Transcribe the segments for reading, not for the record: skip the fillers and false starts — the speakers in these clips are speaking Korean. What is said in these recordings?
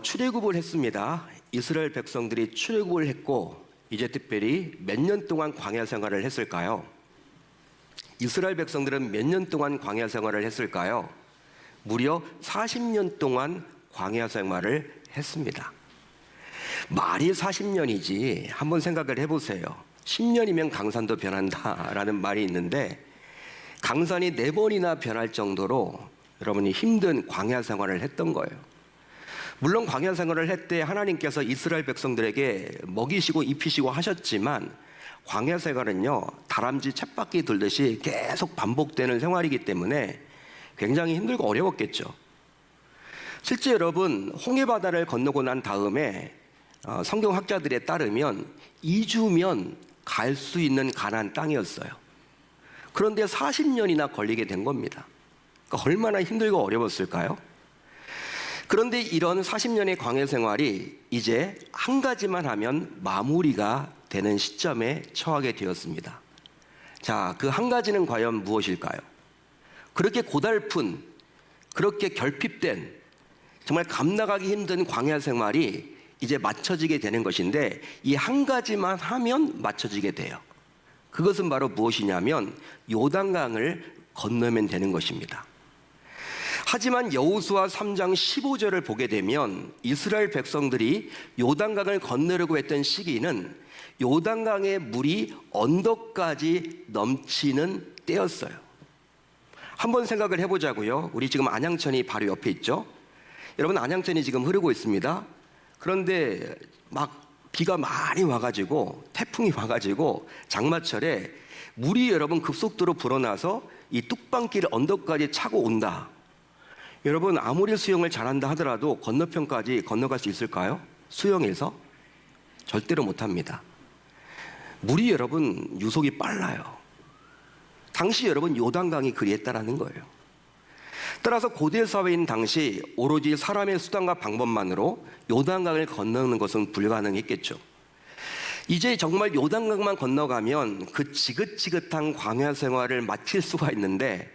출애굽을 했습니다. 이스라엘 백성들이 출애굽을 했고 이제 특별히 몇 년 동안 광야 생활을 했을까요? 이스라엘 백성들은 몇 년 동안 광야 생활을 했을까요? 무려 40년 동안 광야 생활을 했습니다. 말이 40년이지 한번 생각을 해보세요. 10년이면 강산도 변한다라는 말이 있는데 강산이 4번이나 변할 정도로 여러분이 힘든 광야 생활을 했던 거예요. 물론 광야 생활을 할 때 하나님께서 이스라엘 백성들에게 먹이시고 입히시고 하셨지만 광야 생활은요, 다람쥐 쳇바퀴 돌듯이 계속 반복되는 생활이기 때문에 굉장히 힘들고 어려웠겠죠. 실제 여러분, 홍해바다를 건너고 난 다음에 성경학자들에 따르면 2주면 갈 수 있는 가나안 땅이었어요. 그런데 40년이나 걸리게 된 겁니다. 그러니까 얼마나 힘들고 어려웠을까요? 그런데 이런 40년의 광야 생활이 이제 한 가지만 하면 마무리가 되는 시점에 처하게 되었습니다. 자, 그 한 가지는 과연 무엇일까요? 그렇게 고달픈, 그렇게 결핍된, 정말 감당하기 힘든 광야 생활이 이제 맞춰지게 되는 것인데 이 한 가지만 하면 맞춰지게 돼요. 그것은 바로 무엇이냐면 요단강을 건너면 되는 것입니다. 하지만 여호수아 3장 15절을 보게 되면 이스라엘 백성들이 요단강을 건너려고 했던 시기는 요단강의 물이 언덕까지 넘치는 때였어요. 한번 생각을 해보자고요. 우리 지금 안양천이 바로 옆에 있죠. 여러분, 안양천이 지금 흐르고 있습니다. 그런데 막 비가 많이 와가지고 태풍이 와가지고 장마철에 물이 여러분 급속도로 불어나서 이 뚝방길 언덕까지 차고 온다. 여러분, 아무리 수영을 잘한다 하더라도 건너편까지 건너갈 수 있을까요? 수영해서? 절대로 못합니다. 물이 여러분 유속이 빨라요. 당시 여러분 요단강이 그리했다라는 거예요. 따라서 고대 사회인 당시 오로지 사람의 수단과 방법만으로 요단강을 건너는 것은 불가능했겠죠. 이제 정말 요단강만 건너가면 그 지긋지긋한 광야 생활을 마칠 수가 있는데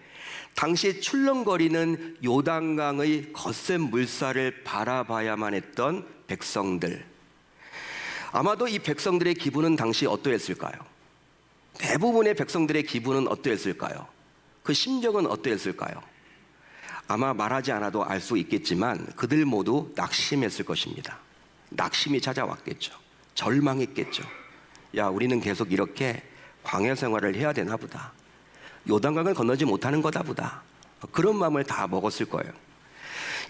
당시 출렁거리는 요단강의 거센 물살을 바라봐야만 했던 백성들, 아마도 이 백성들의 기분은 당시 어떠했을까요? 대부분의 백성들의 기분은 어떠했을까요? 그 심정은 어떠했을까요? 아마 말하지 않아도 알 수 있겠지만 그들 모두 낙심했을 것입니다. 낙심이 찾아왔겠죠. 절망했겠죠. 야, 우리는 계속 이렇게 광야 생활을 해야 되나 보다. 요단강을 건너지 못하는 거다 보다. 그런 마음을 다 먹었을 거예요.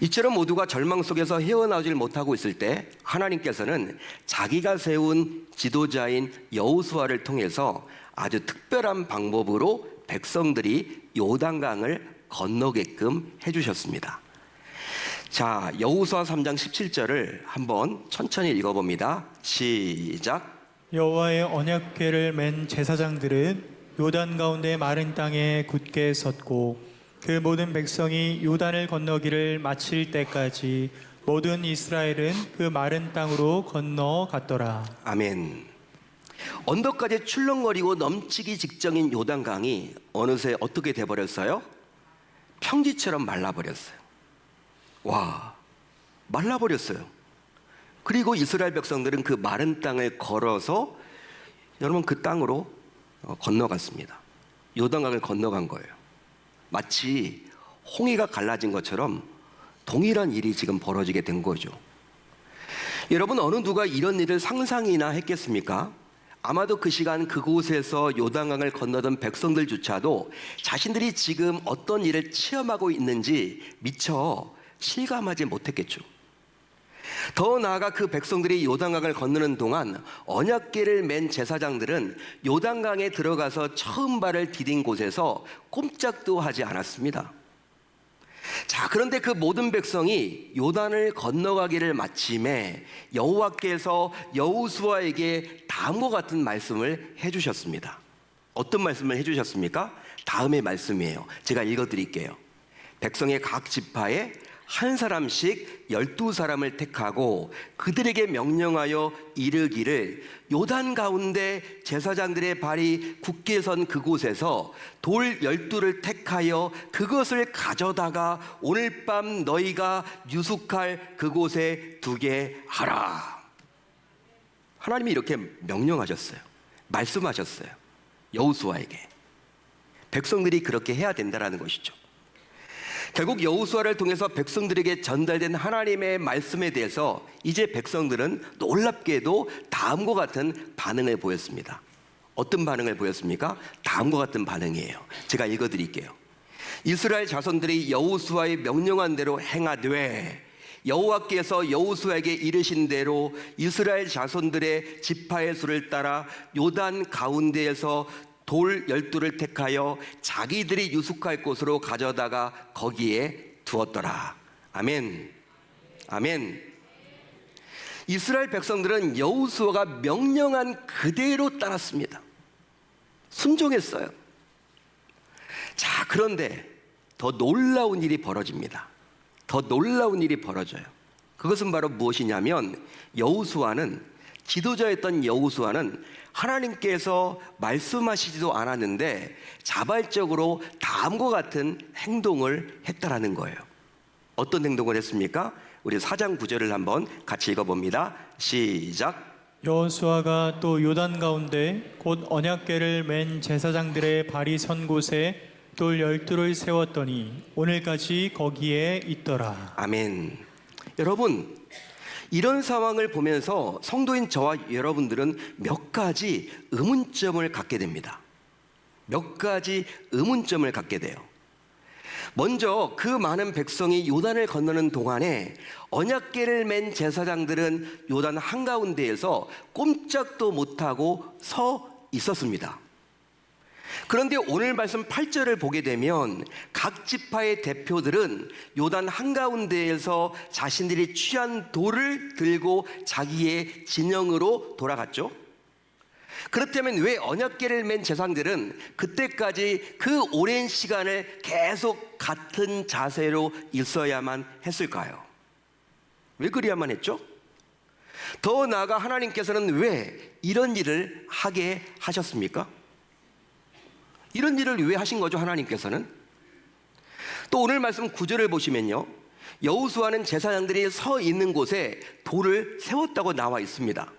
이처럼 모두가 절망 속에서 헤어나오질 못하고 있을 때 하나님께서는 자기가 세운 지도자인 여호수아를 통해서 아주 특별한 방법으로 백성들이 요단강을 건너게끔 해주셨습니다. 자, 여호수아 3장 17절을 한번 천천히 읽어봅니다. 시작. 여호와의 언약궤를 맨 제사장들은 요단 가운데 마른 땅에 굳게 섰고 그 모든 백성이 요단을 건너기를 마칠 때까지 모든 이스라엘은 그 마른 땅으로 건너갔더라. 아멘. 언덕까지 출렁거리고 넘치기 직전인 요단강이 어느새 어떻게 돼버렸어요? 평지처럼 말라버렸어요. 와, 말라버렸어요. 그리고 이스라엘 백성들은 그 마른 땅을 걸어서 여러분 그 땅으로 건너갔습니다. 요단강을 건너간 거예요. 마치 홍해가 갈라진 것처럼 동일한 일이 지금 벌어지게 된 거죠. 여러분, 어느 누가 이런 일을 상상이나 했겠습니까? 아마도 그 시간 그곳에서 요단강을 건너던 백성들조차도 자신들이 지금 어떤 일을 체험하고 있는지 미처 실감하지 못했겠죠. 더 나아가 그 백성들이 요단강을 건너는 동안 언약궤를 맨 제사장들은 요단강에 들어가서 처음 발을 디딘 곳에서 꼼짝도 하지 않았습니다. 자, 그런데 그 모든 백성이 요단을 건너가기를 마침에 여호와께서 여호수아에게 다음과 같은 말씀을 해주셨습니다. 어떤 말씀을 해주셨습니까? 다음의 말씀이에요. 제가 읽어드릴게요. 백성의 각 지파에 한 사람씩 12사람을 택하고 그들에게 명령하여 이르기를 요단 가운데 제사장들의 발이 굳게 선 그곳에서 돌 12를 택하여 그것을 가져다가 오늘 밤 너희가 유숙할 그곳에 두게 하라. 하나님이 이렇게 명령하셨어요. 말씀하셨어요. 여호수아에게. 백성들이 그렇게 해야 된다라는 것이죠. 결국 여호수아를 통해서 백성들에게 전달된 하나님의 말씀에 대해서 이제 백성들은 놀랍게도 다음과 같은 반응을 보였습니다. 어떤 반응을 보였습니까? 다음과 같은 반응이에요. 제가 읽어드릴게요. 이스라엘 자손들이 여호수아의 명령한 대로 행하되 여호와께서 여호수아에게 이르신 대로 이스라엘 자손들의 지파의 수를 따라 요단 가운데에서 돌 12를 택하여 자기들이 유숙할 곳으로 가져다가 거기에 두었더라. 아멘. 아멘. 이스라엘 백성들은 여호수아가 명령한 그대로 따랐습니다. 순종했어요. 자, 그런데 더 놀라운 일이 벌어집니다. 더 놀라운 일이 벌어져요. 그것은 바로 무엇이냐면 여호수아는, 지도자였던 여호수아는 하나님께서 말씀하시지도 않았는데 자발적으로 다음과 같은 행동을 했다라는 거예요. 어떤 행동을 했습니까? 우리 4장 9절을 한번 같이 읽어봅니다. 시작. 여호수아가 또 요단 가운데 곧 언약궤를 맨 제사장들의 발이 선 곳에 돌 12를 세웠더니 오늘까지 거기에 있더라. 아멘. 여러분, 이런 상황을 보면서 성도인 저와 여러분들은 몇 가지 의문점을 갖게 됩니다. 몇 가지 의문점을 갖게 돼요. 먼저 그 많은 백성이 요단을 건너는 동안에 언약궤를 맨 제사장들은 요단 한가운데에서 꼼짝도 못하고 서 있었습니다. 그런데 오늘 말씀 8절을 보게 되면 각 지파의 대표들은 요단 한가운데에서 자신들이 취한 돌을 들고 자기의 진영으로 돌아갔죠. 그렇다면 왜 언약궤를 맨 제사장들은 그때까지 그 오랜 시간을 계속 같은 자세로 있어야만 했을까요? 왜 그래야만 했죠? 더 나아가 하나님께서는 왜 이런 일을 하게 하셨습니까? 이런 일을 왜 하신 거죠, 하나님께서는? 또 오늘 말씀 9절을 보시면요, 여호수아는 제사장들이 서 있는 곳에 돌을 세웠다고 나와 있습니다.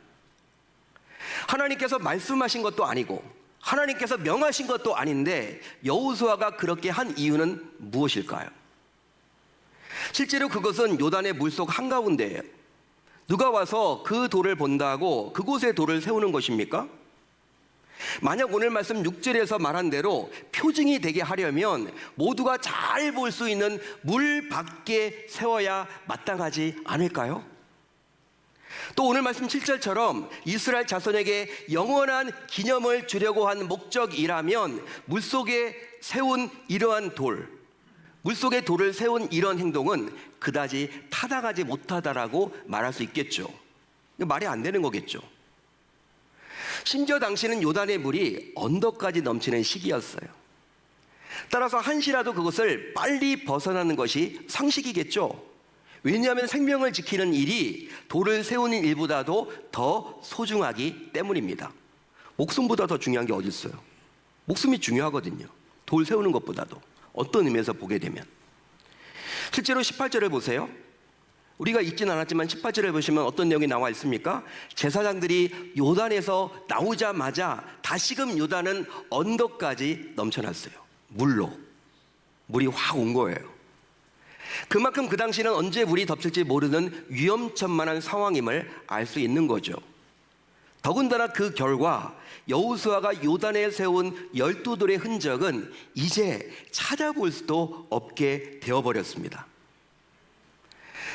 하나님께서 말씀하신 것도 아니고 하나님께서 명하신 것도 아닌데 여호수아가 그렇게 한 이유는 무엇일까요? 실제로 그것은 요단의 물속 한가운데예요. 누가 와서 그 돌을 본다고 그곳에 돌을 세우는 것입니까? 만약 오늘 말씀 6절에서 말한 대로 표징이 되게 하려면 모두가 잘 볼 수 있는 물 밖에 세워야 마땅하지 않을까요? 또 오늘 말씀 7절처럼 이스라엘 자손에게 영원한 기념을 주려고 한 목적이라면 물속에 세운 이러한 돌, 물속에 돌을 세운 이런 행동은 그다지 타당하지 못하다라고 말할 수 있겠죠. 말이 안 되는 거겠죠. 심지어 당시는 요단의 물이 언덕까지 넘치는 시기였어요. 따라서 한시라도 그것을 빨리 벗어나는 것이 상식이겠죠. 왜냐하면 생명을 지키는 일이 돌을 세우는 일보다도 더 소중하기 때문입니다. 목숨보다 더 중요한 게 어디 있어요? 목숨이 중요하거든요. 돌 세우는 것보다도. 어떤 의미에서 보게 되면 실제로 18절을 보세요. 우리가 읽진 않았지만 18절을 보시면 어떤 내용이 나와 있습니까? 제사장들이 요단에서 나오자마자 다시금 요단은 언덕까지 넘쳐났어요. 물로. 물이 확 온 거예요. 그만큼 그 당시는 언제 물이 덮칠지 모르는 위험천만한 상황임을 알 수 있는 거죠. 더군다나 그 결과 여호수아가 요단에 세운 12돌의 흔적은 이제 찾아볼 수도 없게 되어버렸습니다.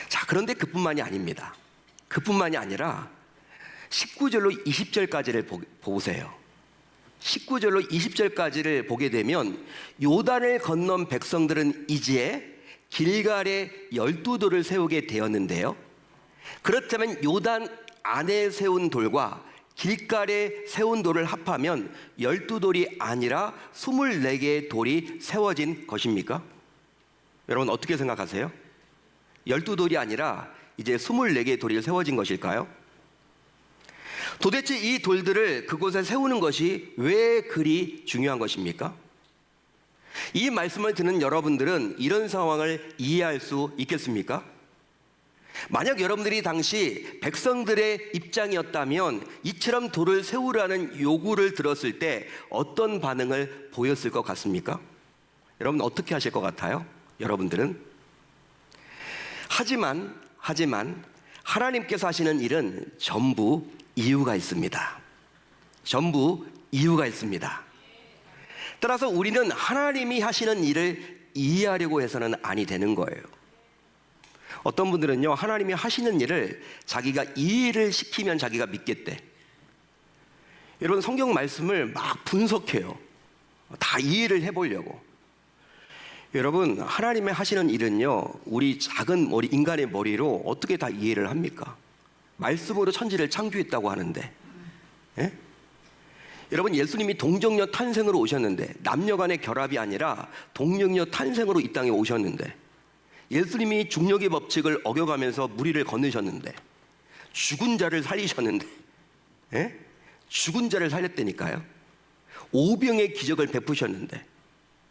자, 그런데 그뿐만이 아닙니다. 그뿐만이 아니라 19절로 20절까지를 보세요. 19절로 20절까지를 보게 되면 요단을 건넌 백성들은 이제 길갈에 12돌을 세우게 되었는데요. 그렇다면 요단 안에 세운 돌과 길갈에 세운 돌을 합하면 12돌이 아니라 24개의 돌이 세워진 것입니까? 여러분 어떻게 생각하세요? 12돌이 아니라 이제 24개의 돌이 세워진 것일까요? 도대체 이 돌들을 그곳에 세우는 것이 왜 그리 중요한 것입니까? 이 말씀을 듣는 여러분들은 이런 상황을 이해할 수 있겠습니까? 만약 여러분들이 당시 백성들의 입장이었다면 이처럼 돌을 세우라는 요구를 들었을 때 어떤 반응을 보였을 것 같습니까? 여러분 어떻게 하실 것 같아요? 여러분들은? 하지만 하나님께서 하시는 일은 전부 이유가 있습니다. 전부 이유가 있습니다. 따라서 우리는 하나님이 하시는 일을 이해하려고 해서는 아니 되는 거예요. 어떤 분들은요, 하나님이 하시는 일을 자기가 이해를 시키면 자기가 믿겠대. 여러분, 성경 말씀을 막 분석해요. 다 이해를 해보려고. 여러분, 하나님의 하시는 일은요, 우리 작은 머리, 인간의 머리로 어떻게 다 이해를 합니까? 말씀으로 천지를 창조했다고 하는데, 예? 여러분, 예수님이 동정녀 탄생으로 오셨는데, 남녀 간의 결합이 아니라 동정녀 탄생으로 이 땅에 오셨는데, 예수님이 중력의 법칙을 어겨가면서 무리를 건너셨는데, 죽은 자를 살리셨는데, 예? 죽은 자를 살렸다니까요. 오병의 기적을 베푸셨는데,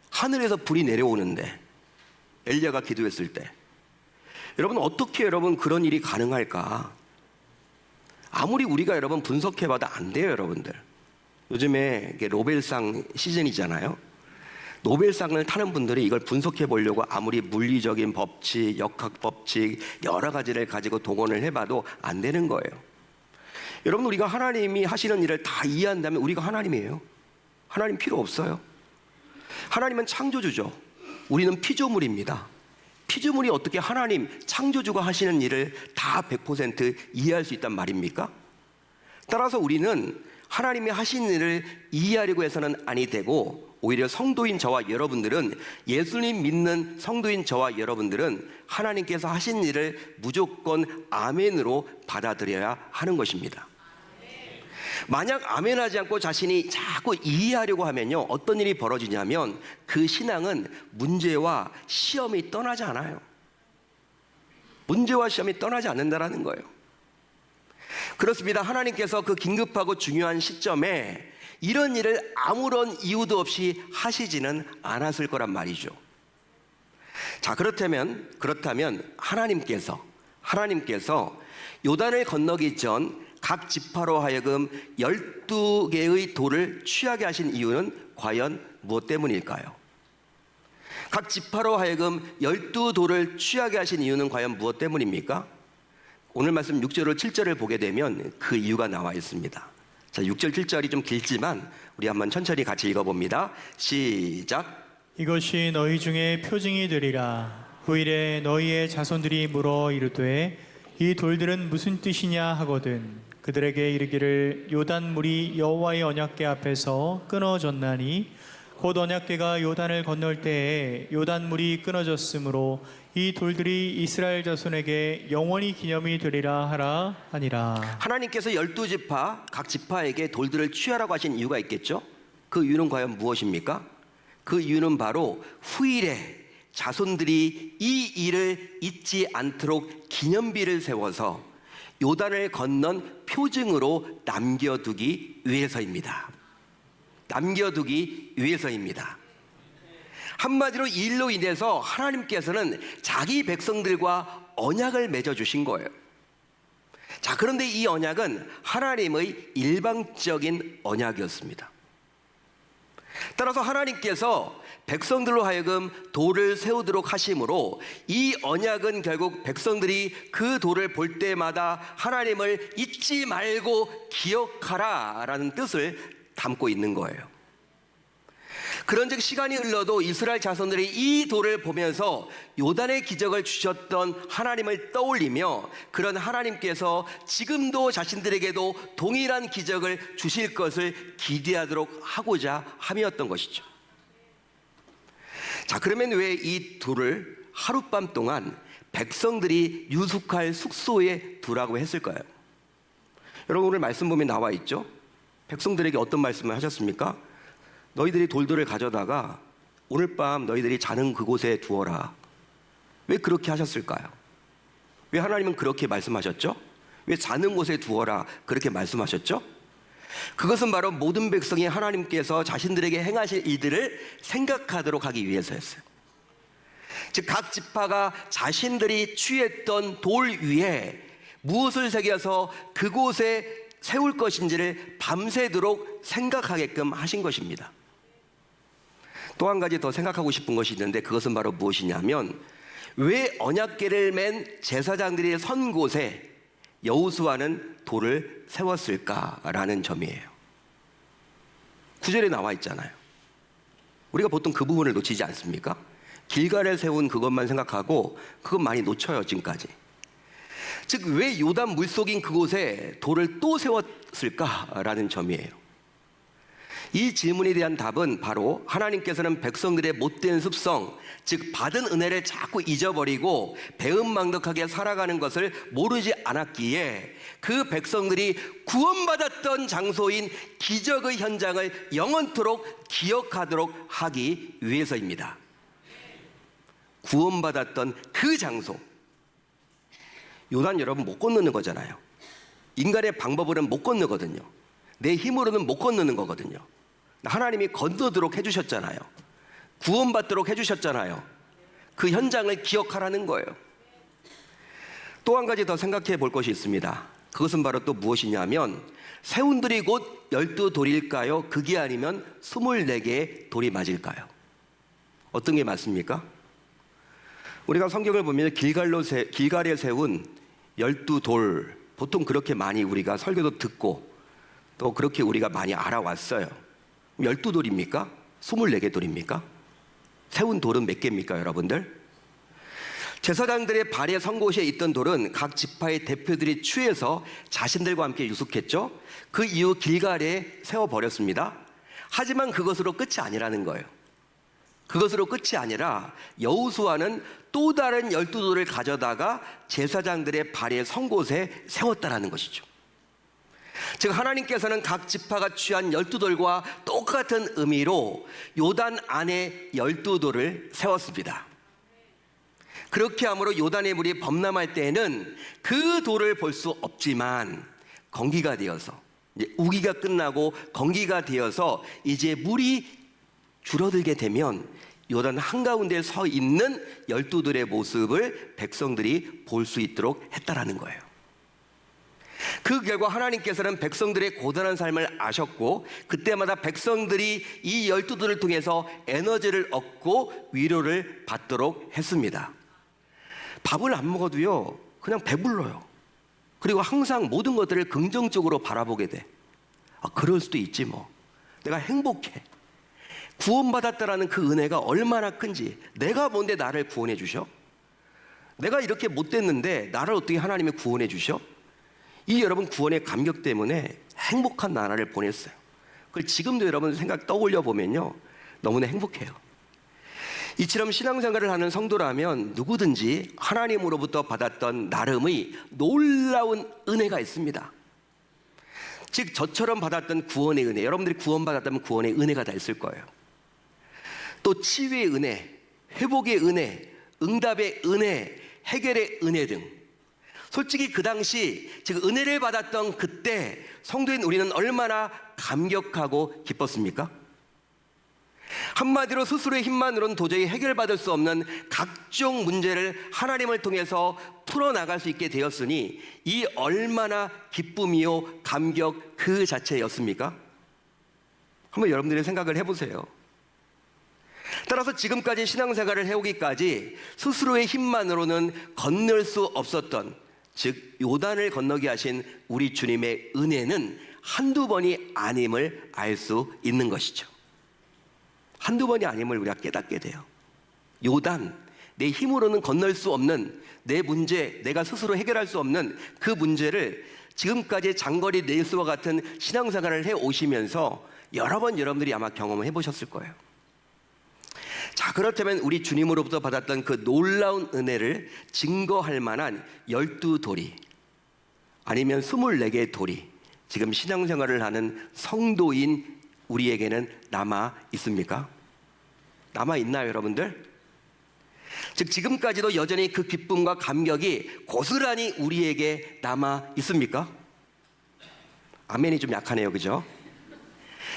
하늘에서 불이 내려오는데, 엘리야가 기도했을 때, 여러분 어떻게 여러분 그런 일이 가능할까? 아무리 우리가 여러분 분석해봐도 안 돼요, 여러분들. 요즘에 이게 노벨상 시즌이잖아요. 노벨상을 타는 분들이 이걸 분석해 보려고 아무리 물리적인 법칙, 역학 법칙 여러 가지를 가지고 동원을 해봐도 안 되는 거예요. 여러분, 우리가 하나님이 하시는 일을 다 이해한다면 우리가 하나님이에요. 하나님 필요 없어요. 하나님은 창조주죠. 우리는 피조물입니다. 피조물이 어떻게 하나님 창조주가 하시는 일을 다 100% 이해할 수 있단 말입니까? 따라서 우리는 하나님이 하신 일을 이해하려고 해서는 아니 되고, 오히려 성도인 저와 여러분들은, 예수님 믿는 성도인 저와 여러분들은 하나님께서 하신 일을 무조건 아멘으로 받아들여야 하는 것입니다. 만약 아멘하지 않고 자신이 자꾸 이해하려고 하면요, 어떤 일이 벌어지냐면 그 신앙은 문제와 시험이 떠나지 않아요. 문제와 시험이 떠나지 않는다라는 거예요. 그렇습니다. 하나님께서 그 긴급하고 중요한 시점에 이런 일을 아무런 이유도 없이 하시지는 않았을 거란 말이죠. 자, 그렇다면 하나님께서 요단을 건너기 전 각 지파로 하여금 12개의 돌을 취하게 하신 이유는 과연 무엇 때문일까요? 각 지파로 하여금 12돌을 취하게 하신 이유는 과연 무엇 때문입니까? 오늘 말씀 6절을 7절을 보게 되면 그 이유가 나와 있습니다. 자, 6절 7절이 좀 길지만 우리 한번 천천히 같이 읽어봅니다. 시작. 이것이 너희 중에 표징이 되리라. 후일에 너희의 자손들이 물어 이르되 이 돌들은 무슨 뜻이냐 하거든 그들에게 이르기를 요단물이 여호와의 언약궤 앞에서 끊어졌나니 곧 언약궤가 요단을 건널 때에 요단물이 끊어졌으므로 이 돌들이 이스라엘 자손에게 영원히 기념이 되리라 하라 하니라. 하나님께서 12지파 각 지파에게 돌들을 취하라고 하신 이유가 있겠죠? 그 이유는 과연 무엇입니까? 그 이유는 바로 후일에 자손들이 이 일을 잊지 않도록 기념비를 세워서 요단을 건넌 표징으로 남겨두기 위해서입니다. 남겨두기 위해서입니다. 한마디로 이 일로 인해서 하나님께서는 자기 백성들과 언약을 맺어주신 거예요. 자, 그런데 이 언약은 하나님의 일방적인 언약이었습니다. 따라서 하나님께서 백성들로 하여금 돌을 세우도록 하심으로 이 언약은 결국 백성들이 그 돌을 볼 때마다 하나님을 잊지 말고 기억하라 라는 뜻을 담고 있는 거예요. 그런즉 시간이 흘러도 이스라엘 자손들이 이 돌을 보면서 요단의 기적을 주셨던 하나님을 떠올리며 그런 하나님께서 지금도 자신들에게도 동일한 기적을 주실 것을 기대하도록 하고자 함이었던 것이죠. 자, 그러면 왜 이 돌을 하룻밤 동안 백성들이 유숙할 숙소에 두라고 했을까요? 여러분, 오늘 말씀 보면 나와 있죠? 백성들에게 어떤 말씀을 하셨습니까? 너희들이 돌들을 가져다가 오늘 밤 너희들이 자는 그곳에 두어라. 왜 그렇게 하셨을까요? 왜 하나님은 그렇게 말씀하셨죠? 왜 자는 곳에 두어라 그렇게 말씀하셨죠? 그것은 바로 모든 백성이 하나님께서 자신들에게 행하실 일들을 생각하도록 하기 위해서였어요. 즉 각 지파가 자신들이 취했던 돌 위에 무엇을 새겨서 그곳에 세울 것인지를 밤새도록 생각하게끔 하신 것입니다. 또 한 가지 더 생각하고 싶은 것이 있는데 그것은 바로 무엇이냐면 왜 언약궤를 맨 제사장들이 선 곳에 여호수아는 돌을 세웠을까라는 점이에요. 9절에 나와 있잖아요. 우리가 보통 그 부분을 놓치지 않습니까? 길갈에 세운 그것만 생각하고 그것 많이 놓쳐요, 지금까지. 즉 왜 요단 물속인 그곳에 돌을 또 세웠을까라는 점이에요. 이 질문에 대한 답은 바로 하나님께서는 백성들의 못된 습성, 즉 받은 은혜를 자꾸 잊어버리고 배은망덕하게 살아가는 것을 모르지 않았기에 그 백성들이 구원받았던 장소인 기적의 현장을 영원토록 기억하도록 하기 위해서입니다. 구원받았던 그 장소, 요단 여러분 못 건너는 거잖아요. 인간의 방법으로는 못 건너거든요. 내 힘으로는 못 건너는 거거든요. 하나님이 건너도록 해주셨잖아요. 구원받도록 해주셨잖아요. 그 현장을 기억하라는 거예요. 또 한 가지 더 생각해 볼 것이 있습니다. 그것은 바로 또 무엇이냐면 세운 돌이 곧 12돌일까요? 그게 아니면 24개의 돌이 맞을까요? 어떤 게 맞습니까? 우리가 성경을 보면 길갈에 세운 12돌, 보통 그렇게 많이 우리가 설교도 듣고 또 그렇게 우리가 많이 알아왔어요. 12돌입니까? 24개 돌입니까? 세운 돌은 몇 개입니까, 여러분들? 제사장들의 발의 선 곳에 있던 돌은 각 지파의 대표들이 취해서 자신들과 함께 유숙했죠. 그 이후 길갈에 세워버렸습니다. 하지만 그것으로 끝이 아니라는 거예요. 그것으로 끝이 아니라 여호수아는 또 다른 12돌을 가져다가 제사장들의 발의 선 곳에 세웠다라는 것이죠. 즉 하나님께서는 각 지파가 취한 12돌과 똑같은 의미로 요단 안에 12돌을 세웠습니다. 그렇게 함으로 요단의 물이 범람할 때에는 그 돌을 볼 수 없지만 건기가 되어서 이제 우기가 끝나고 건기가 되어서 이제 물이 줄어들게 되면 요단 한가운데 서 있는 12돌의 모습을 백성들이 볼 수 있도록 했다라는 거예요. 그 결과 하나님께서는 백성들의 고단한 삶을 아셨고 그때마다 백성들이 이 12돌을 통해서 에너지를 얻고 위로를 받도록 했습니다. 밥을 안 먹어도요 그냥 배불러요. 그리고 항상 모든 것들을 긍정적으로 바라보게 돼. 그럴 수도 있지 뭐. 내가 행복해. 구원받았다라는 그 은혜가 얼마나 큰지. 내가 뭔데 나를 구원해 주셔? 내가 이렇게 못됐는데 나를 어떻게 하나님이 구원해 주셔? 이 여러분 구원의 감격 때문에 행복한 나라를 보냈어요. 그리고 지금도 여러분 생각 떠올려 보면요 너무나 행복해요. 이처럼 신앙생활을 하는 성도라면 누구든지 하나님으로부터 받았던 나름의 놀라운 은혜가 있습니다. 즉 저처럼 받았던 구원의 은혜, 여러분들이 구원받았다면 구원의 은혜가 다 있을 거예요. 또 치유의 은혜, 회복의 은혜, 응답의 은혜, 해결의 은혜 등 솔직히 그 당시 즉 은혜를 받았던 그때 성도인 우리는 얼마나 감격하고 기뻤습니까? 한마디로 스스로의 힘만으로는 도저히 해결받을 수 없는 각종 문제를 하나님을 통해서 풀어나갈 수 있게 되었으니 이 얼마나 기쁨이요 감격 그 자체였습니까? 한번 여러분들이 생각을 해보세요. 따라서 지금까지 신앙생활을 해오기까지 스스로의 힘만으로는 건널 수 없었던 즉 요단을 건너게 하신 우리 주님의 은혜는 한두 번이 아님을 알 수 있는 것이죠. 한두 번이 아님을 우리가 깨닫게 돼요. 요단, 내 힘으로는 건널 수 없는 내 문제, 내가 스스로 해결할 수 없는 그 문제를 지금까지 장거리 레이스와 같은 신앙생활을 해오시면서 여러 번 여러분들이 아마 경험을 해보셨을 거예요. 자, 그렇다면 우리 주님으로부터 받았던 그 놀라운 은혜를 증거할 만한 12돌이 아니면 24개의 돌이 지금 신앙생활을 하는 성도인 우리에게는 남아 있습니까? 남아 있나요, 여러분들? 즉 지금까지도 여전히 그 기쁨과 감격이 고스란히 우리에게 남아 있습니까? 아멘이 좀 약하네요, 그죠?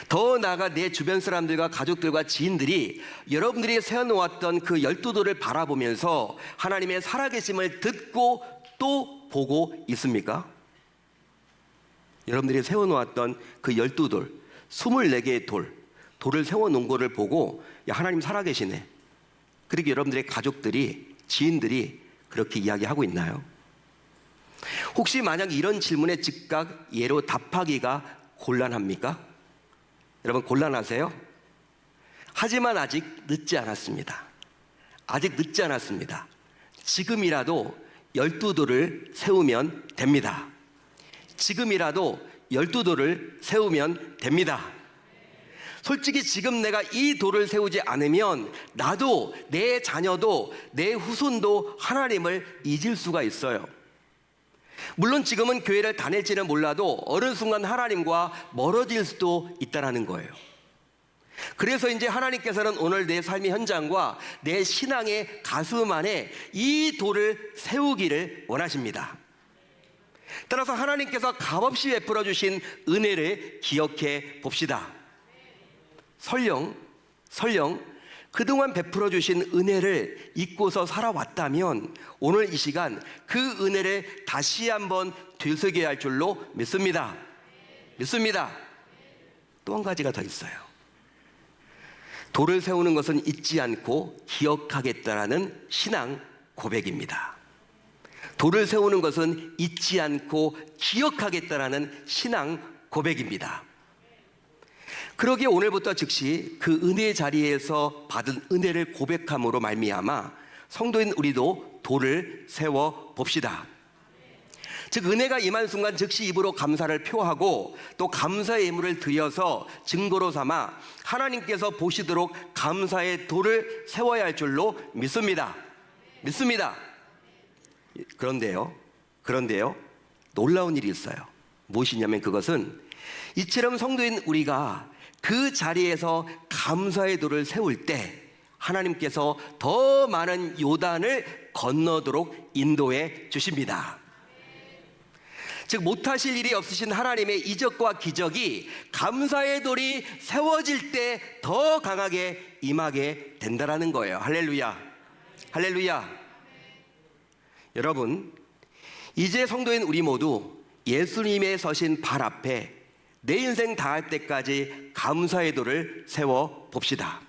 더 나아가 내 주변 사람들과 가족들과 지인들이 여러분들이 세워놓았던 그 12돌을 바라보면서 하나님의 살아계심을 듣고 또 보고 있습니까? 여러분들이 세워놓았던 그 12돌, 24개의 돌을 세워놓은 거를 보고 야, 하나님 살아계시네. 그리고 여러분들의 가족들이, 지인들이 그렇게 이야기하고 있나요? 혹시 만약 이런 질문에 즉각 예로 답하기가 곤란합니까? 여러분 곤란하세요? 하지만 아직 늦지 않았습니다. 아직 늦지 않았습니다. 지금이라도 12돌을 세우면 됩니다. 지금이라도 12돌을 세우면 됩니다. 솔직히 지금 내가 이 돌을 세우지 않으면 나도, 내 자녀도, 내 후손도 하나님을 잊을 수가 있어요. 물론 지금은 교회를 다닐지는 몰라도 어느 순간 하나님과 멀어질 수도 있다는 거예요. 그래서 이제 하나님께서는 오늘 내 삶의 현장과 내 신앙의 가슴 안에 이 돌을 세우기를 원하십니다. 따라서 하나님께서 값없이 베풀어 주신 은혜를 기억해 봅시다. 설령 그동안 베풀어 주신 은혜를 잊고서 살아왔다면 오늘 이 시간 그 은혜를 다시 한번 되새겨야 할 줄로 믿습니다. 또 한 가지가 더 있어요. 돌을 세우는 것은 잊지 않고 기억하겠다라는 신앙 고백입니다. 돌을 세우는 것은 잊지 않고 기억하겠다라는 신앙 고백입니다. 그러기에 오늘부터 즉시 그 은혜의 자리에서 받은 은혜를 고백함으로 말미암아 성도인 우리도 돌을 세워 봅시다. 즉 은혜가 임한 순간 즉시 입으로 감사를 표하고 또 감사의 예물을 드려서 증거로 삼아 하나님께서 보시도록 감사의 돌을 세워야 할 줄로 믿습니다. 그런데요 놀라운 일이 있어요. 무엇이냐면 그것은 이처럼 성도인 우리가 그 자리에서 감사의 돌을 세울 때 하나님께서 더 많은 요단을 건너도록 인도해 주십니다. 즉 못하실 일이 없으신 하나님의 이적과 기적이 감사의 돌이 세워질 때 더 강하게 임하게 된다는 거예요. 할렐루야. 여러분, 이제 성도인 우리 모두 예수님의 서신 발 앞에 내 인생 다할 때까지 감사의 돌을 세워 봅시다.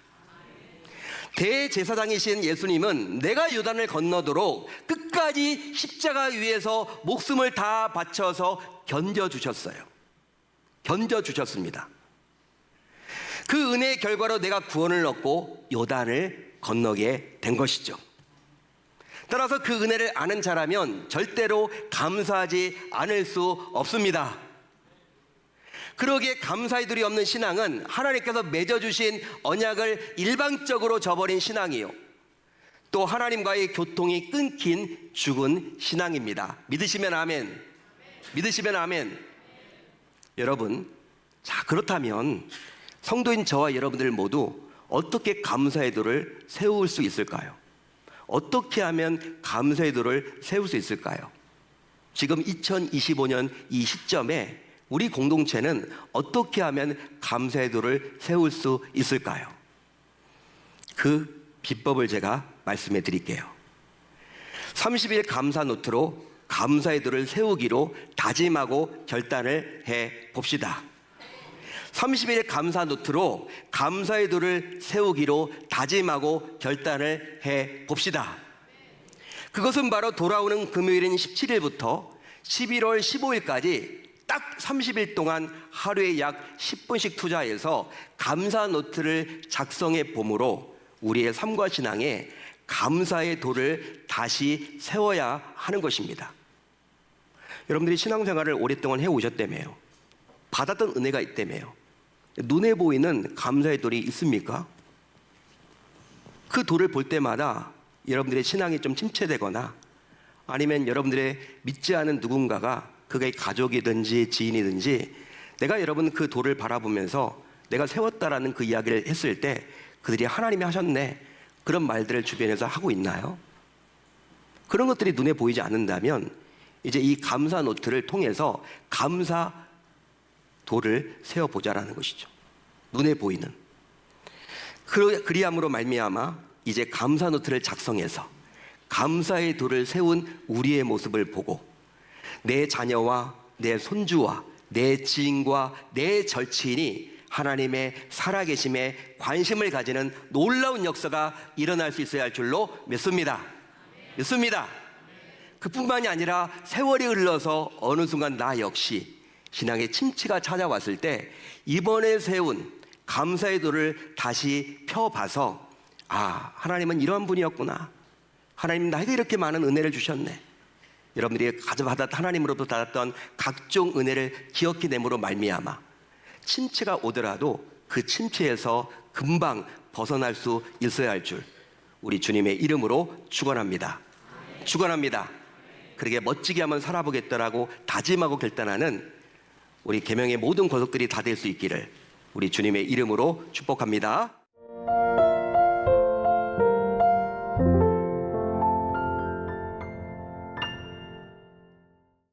대제사장이신 예수님은 내가 요단을 건너도록 끝까지 십자가 위에서 목숨을 다 바쳐서 견뎌주셨습니다. 그 은혜의 결과로 내가 구원을 얻고 요단을 건너게 된 것이죠. 따라서 그 은혜를 아는 자라면 절대로 감사하지 않을 수 없습니다. 그러기에 감사의 돌이 없는 신앙은 하나님께서 맺어주신 언약을 일방적으로 저버린 신앙이요, 또 하나님과의 교통이 끊긴 죽은 신앙입니다. 믿으시면 아멘. 여러분, 자 그렇다면 성도인 저와 여러분들 모두 어떻게 감사의 돌을 세울 수 있을까요? 어떻게 하면 감사의 돌을 세울 수 있을까요? 지금 2025년 이 시점에 우리 공동체는 어떻게 하면 감사의 돌을 세울 수 있을까요? 그 비법을 제가 말씀해 드릴게요. 30일 감사 노트로 감사의 돌을 세우기로 다짐하고 결단을 해 봅시다. 30일 감사 노트로 감사의 돌을 세우기로 다짐하고 결단을 해 봅시다. 그것은 바로 돌아오는 금요일인 17일부터 11월 15일까지 딱 30일 동안 하루에 약 10분씩 투자해서 감사 노트를 작성해 봄으로 우리의 삶과 신앙에 감사의 돌을 다시 세워야 하는 것입니다. 여러분들이 신앙생활을 오랫동안 해오셨다며요. 받았던 은혜가 있다며요. 눈에 보이는 감사의 돌이 있습니까? 그 돌을 볼 때마다 여러분들의 신앙이 좀 침체되거나 아니면 여러분들의 믿지 않은 누군가가 그게 가족이든지 지인이든지 내가 여러분 그 돌을 바라보면서 내가 세웠다라는 그 이야기를 했을 때 그들이 하나님이 하셨네, 그런 말들을 주변에서 하고 있나요? 그런 것들이 눈에 보이지 않는다면 이제 이 감사 노트를 통해서 감사도를 세워보자라는 것이죠. 눈에 보이는. 그리함으로 말미암아 이제 감사 노트를 작성해서 감사의 도를 세운 우리의 모습을 보고 내 자녀와 내 손주와 내 지인과 내 절친이 하나님의 살아계심에 관심을 가지는 놀라운 역사가 일어날 수 있어야 할 줄로 믿습니다. 믿습니다. 그뿐만이 아니라 세월이 흘러서 어느 순간 나 역시 신앙의 침체가 찾아왔을 때 이번에 세운 감사의 도를 다시 펴봐서 하나님은 이러한 분이었구나. 하나님 나에게 이렇게 많은 은혜를 주셨네. 여러분들이 하나님으로부터 받았던 각종 은혜를 기억해냄으로 말미암아 침체가 오더라도 그 침체에서 금방 벗어날 수 있어야 할 줄 우리 주님의 이름으로 축원합니다. 축원합니다. 그렇게 멋지게 한번 살아보겠다라고 다짐하고 결단하는 우리 계명의 모든 권속들이 다 될 수 있기를 우리 주님의 이름으로 축복합니다.